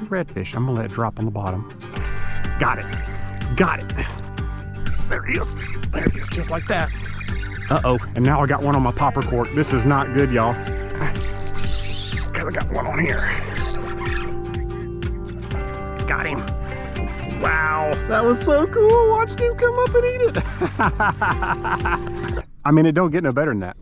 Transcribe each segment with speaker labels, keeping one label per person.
Speaker 1: two redfish. I'm gonna let it drop on the bottom. Got it. Got it. There he is. There he is, just like that. Uh-oh, and now I got one on my popper cork. This is not good, y'all. Cause I got one on here. Got him. Wow, that was so cool. Watched him come up and eat it. I mean, it don't get no better than that.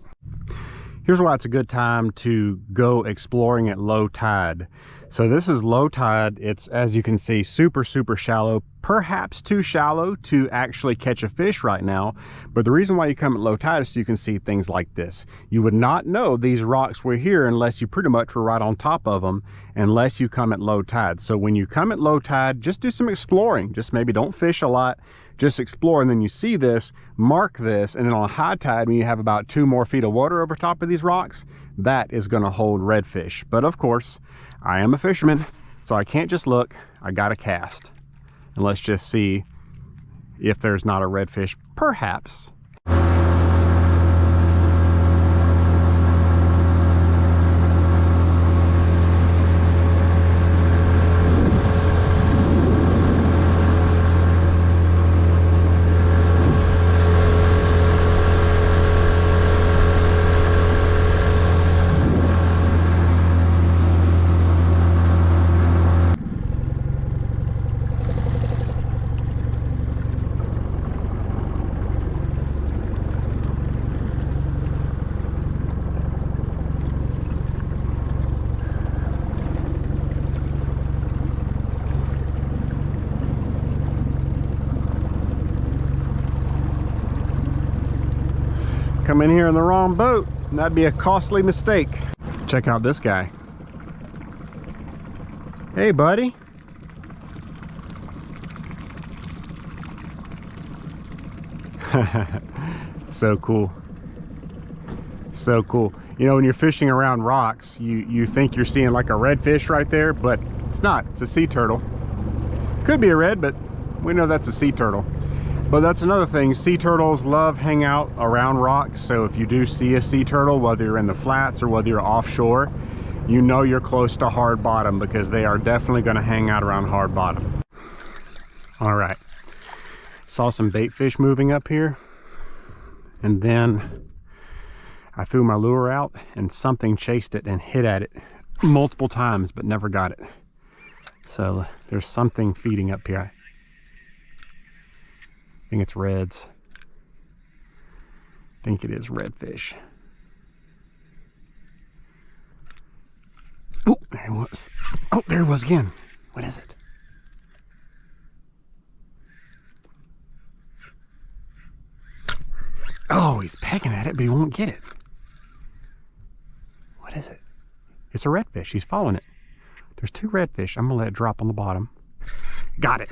Speaker 1: Here's why it's a good time to go exploring at low tide. So this is low tide. It's, as you can see, super, super shallow, perhaps too shallow to actually catch a fish right now. But the reason why you come at low tide is so you can see things like this. You would not know these rocks were here unless you pretty much were right on top of them, unless you come at low tide. So when you come at low tide, just do some exploring. Just maybe don't fish a lot, just explore. And then you see this, mark this, and then on high tide, when you have about 2 more feet of water over top of these rocks, that is going to hold redfish. But of course, I am a fisherman, so I can't just look, I gotta cast. And let's just see if there's not a redfish, perhaps. Come in here in the wrong boat, that'd be a costly mistake. Check out this guy. Hey, buddy. So cool. So cool. You know, when you're fishing around rocks, you think you're seeing like a redfish right there, but it's not. It's a sea turtle. Could be a red, but we know that's a sea turtle. But that's another thing, sea turtles love hang out around rocks. So if you do see a sea turtle, whether you're in the flats or whether you're offshore, you know you're close to hard bottom, because they are definitely going to hang out around hard bottom. All right, saw some bait fish moving up here, and then I threw my lure out and something chased it and hit at it multiple times but never got it. So there's something feeding up here. I think it's reds. I think it is redfish. Oh, there he was. Oh, there he was again. What is it? Oh, he's pecking at it, but he won't get it. What is it? It's a redfish. He's following it. There's 2 redfish. I'm gonna let it drop on the bottom. Got it.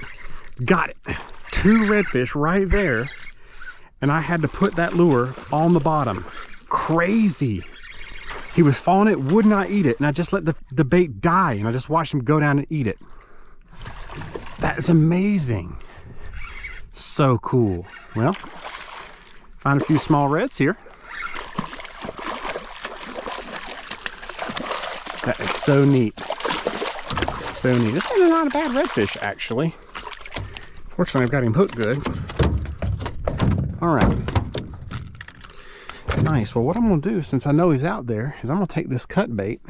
Speaker 1: Got it. 2 redfish right there, and I had to put that lure on the bottom. Crazy. He was following it, would not eat it, and I just let the bait die, and I just watched him go down and eat it. That is amazing. So cool. Well, find a few small reds here. That is so neat. So neat. This is not a bad redfish, actually. Fortunately, I've got him hooked good. All right. Nice. Well, what I'm going to do, since I know he's out there, is I'm going to take this cut bait.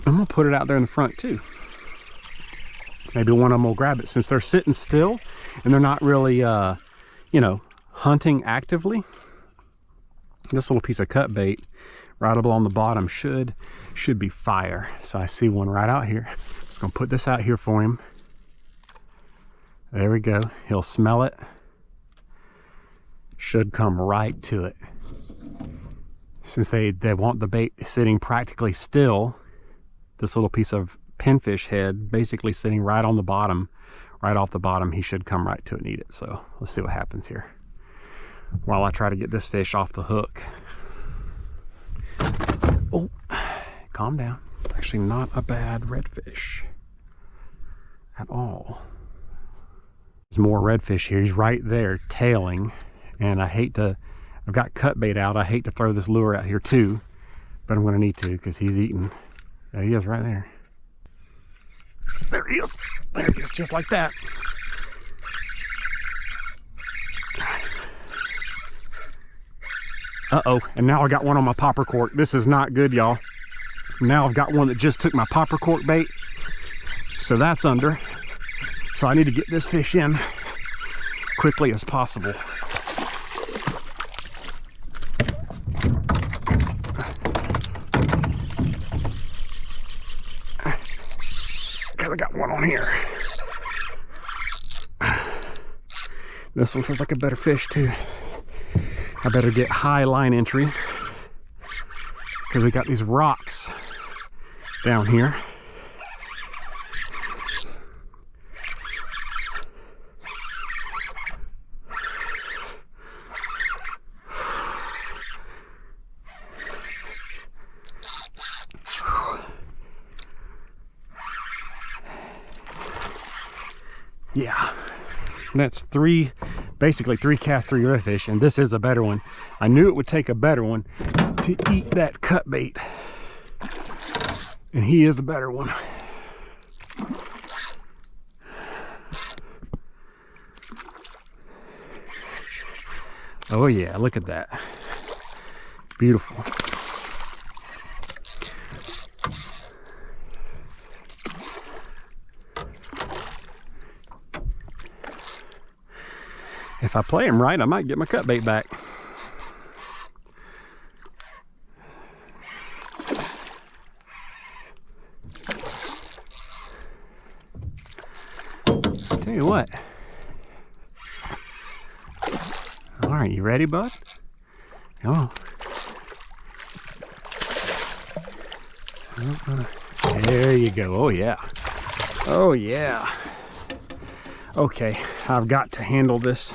Speaker 1: I'm going to put it out there in the front, too. Maybe one of them will grab it. Since they're sitting still and they're not really, you know, hunting actively, this little piece of cut bait right up along the bottom should be fire. So I see one right out here. I'm going to put this out here for him. There we go. He'll smell it. Should come right to it. Since they want the bait sitting practically still, this little piece of pinfish head basically sitting right on the bottom, right off the bottom, he should come right to it and eat it. So let's see what happens here while I try to get this fish off the hook. Oh, calm down. Actually not a bad redfish at all. There's more redfish here. He's right there tailing, and I've got cut bait out. I hate to throw this lure out here too, but I'm going to need to because he's eating. There he is right there. There he is. There he is, just like that. Uh-oh, and now I got one on my popper cork. This is not good, y'all. Now I've got one that just took my popper cork bait. So that's under. So I need to get this fish in quickly as possible. I got one on here. This one feels like a better fish too. I better get high line entry because we got these rocks down here. Yeah, that's basically three cast 3 redfish, and this is a better one. I knew it would take a better one to eat that cut bait, and he is the better one. Oh yeah, look at that. Beautiful. If I play him right, I might get my cut bait back. Tell you what. All right, you ready, bud? Oh. There you go. Oh yeah. Oh yeah. Okay, I've got to handle this.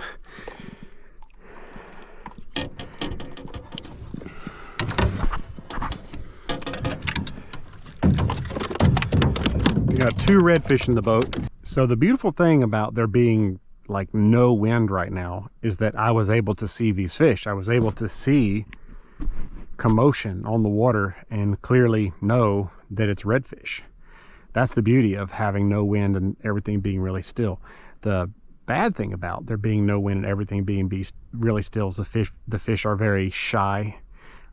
Speaker 1: We got 2 redfish in the boat. So the beautiful thing about there being like no wind right now is that I was able to see these fish. I was able to see commotion on the water and clearly know that it's redfish. That's the beauty of having no wind and everything being really still. The bad thing about there being no wind and everything being really still is the fish are very shy,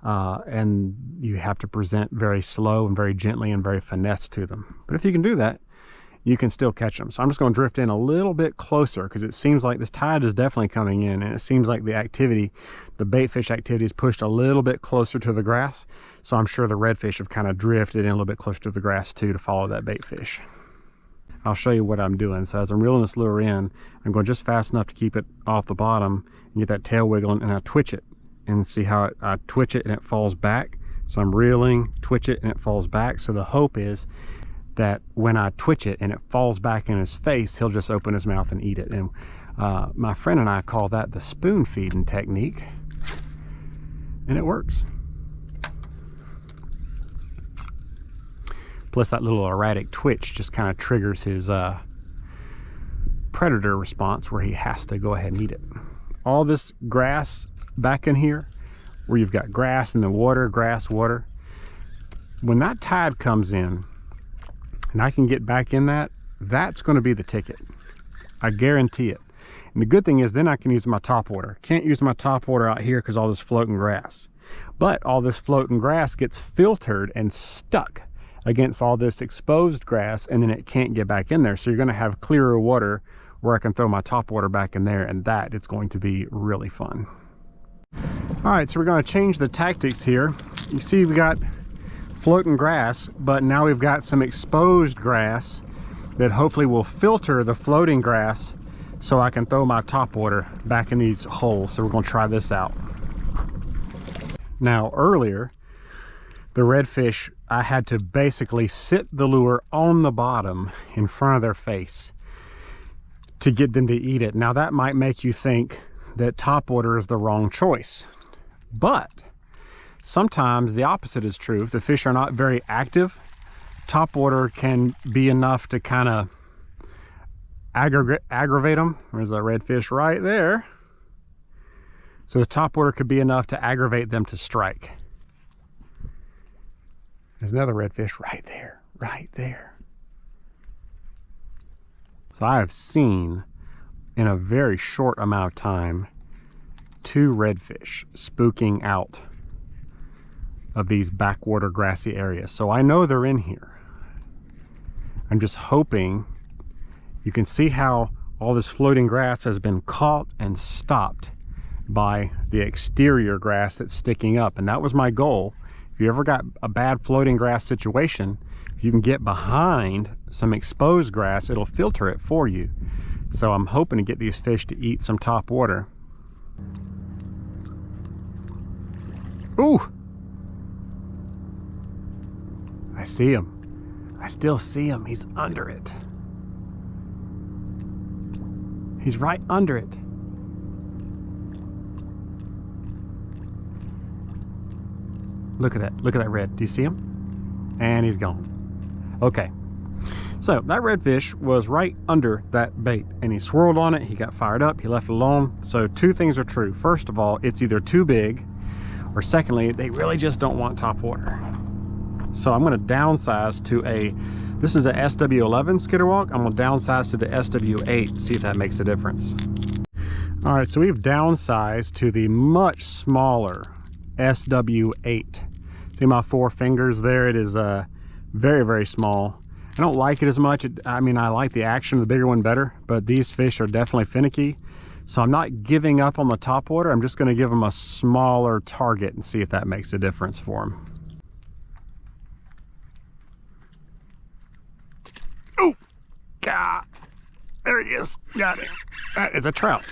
Speaker 1: and you have to present very slow and very gently and very finesse to them. But if you can do that, you can still catch them. So I'm just going to drift in a little bit closer because it seems like this tide is definitely coming in, and it seems like the activity, the bait fish activity, is pushed a little bit closer to the grass. So I'm sure the redfish have kind of drifted in a little bit closer to the grass too to follow that bait fish. I'll show you what I'm doing. So as I'm reeling this lure in, I'm going just fast enough to keep it off the bottom and get that tail wiggling, and I twitch it and see how I twitch it and it falls back. So I'm reeling, twitch it, and it falls back. So the hope is that when I twitch it and it falls back in his face, he'll just open his mouth and eat it. And my friend and I call that the spoon feeding technique, and it works. Plus that little erratic twitch just kind of triggers his predator response where he has to go ahead and eat it. All this grass back in here, where you've got grass and then water, grass, water, when that tide comes in and I can get back in that, that's going to be the ticket. I guarantee it. And the good thing is then I can use my top water. Can't use my top water out here because all this floating grass. But all this floating grass gets filtered and stuck against all this exposed grass, and then it can't get back in there. So you're going to have clearer water where I can throw my top water back in there, and that is going to be really fun. All right, so we're going to change the tactics here. You see we got floating grass, but now we've got some exposed grass that hopefully will filter the floating grass so I can throw my top water back in these holes. So we're going to try this out. Now earlier, the redfish, I had to basically sit the lure on the bottom in front of their face to get them to eat it. Now that might make you think that top water is the wrong choice, but sometimes the opposite is true. If the fish are not very active, top water can be enough to kind of aggravate them. There's that redfish right there. So the top water could be enough to aggravate them to strike. There's another redfish right there, right there. So I have seen in a very short amount of time 2 redfish spooking out of these backwater grassy areas. So I know they're in here. I'm just hoping. You can see how all this floating grass has been caught and stopped by the exterior grass that's sticking up, and that was my goal. If you ever got a bad floating grass situation, if you can get behind some exposed grass, it'll filter it for you. So I'm hoping to get these fish to eat some top water. Ooh! I see him. I still see him. He's under it. He's right under it. Look at that. Look at that red. Do you see him? And he's gone. Okay. So that redfish was right under that bait, and he swirled on it. He got fired up. He left it alone. So 2 things are true. First of all, it's either too big, or secondly, they really just don't want top water. So I'm going to downsize to this is a SW11 skitterwalk. I'm going to downsize to the SW8, see if that makes a difference. All right, so we've downsized to the much smaller SW8. See my 4 fingers there? It is very, very small. I don't like it as much. I mean, I like the action of the bigger one better, but these fish are definitely finicky. So I'm not giving up on the top water. I'm just going to give them a smaller target and see if that makes a difference for them. Oh, God. There he is. Got it. That is a trout.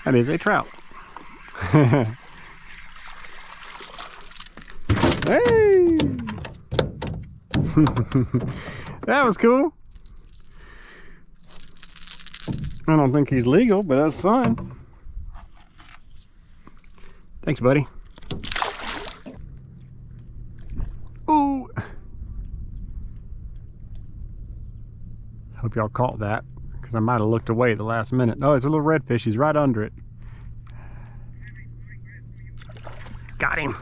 Speaker 1: That is a trout. Hey! That was cool. I don't think he's legal, but that's fun. Thanks, buddy. Ooh. Hope y'all caught that, because I might have looked away at the last minute. Oh, it's a little redfish. He's right under it. Got him.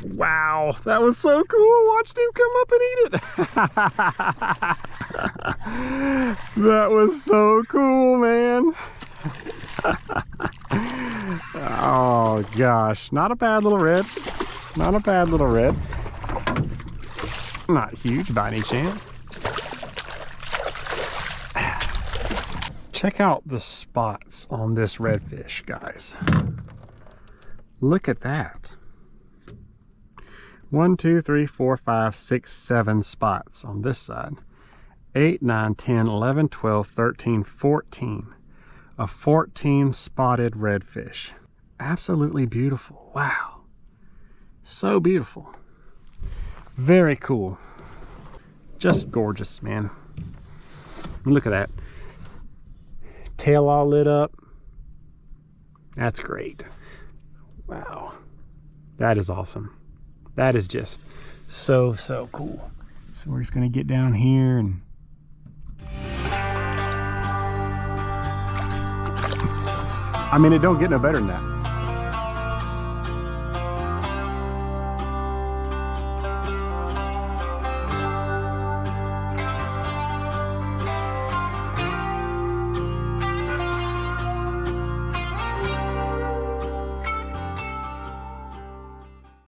Speaker 1: Wow, that was so cool. Watched him come up and eat it. That was so cool, man. Oh gosh, not a bad little red. Not a bad little red. Not huge by any chance. Check out the spots on this redfish, guys. Look at that. 1, 2, 3, 4, 5, 6, 7 spots on this side. 8, 9, 10, 11, 12, 13, 14. A 14 spotted redfish. Absolutely beautiful. Wow. So beautiful. Very cool. Just gorgeous, man. Look at that. Tail all lit up. That's great. Wow. That is awesome. That is just so, so cool. So we're just going to get down here and I mean, it don't get no better than that.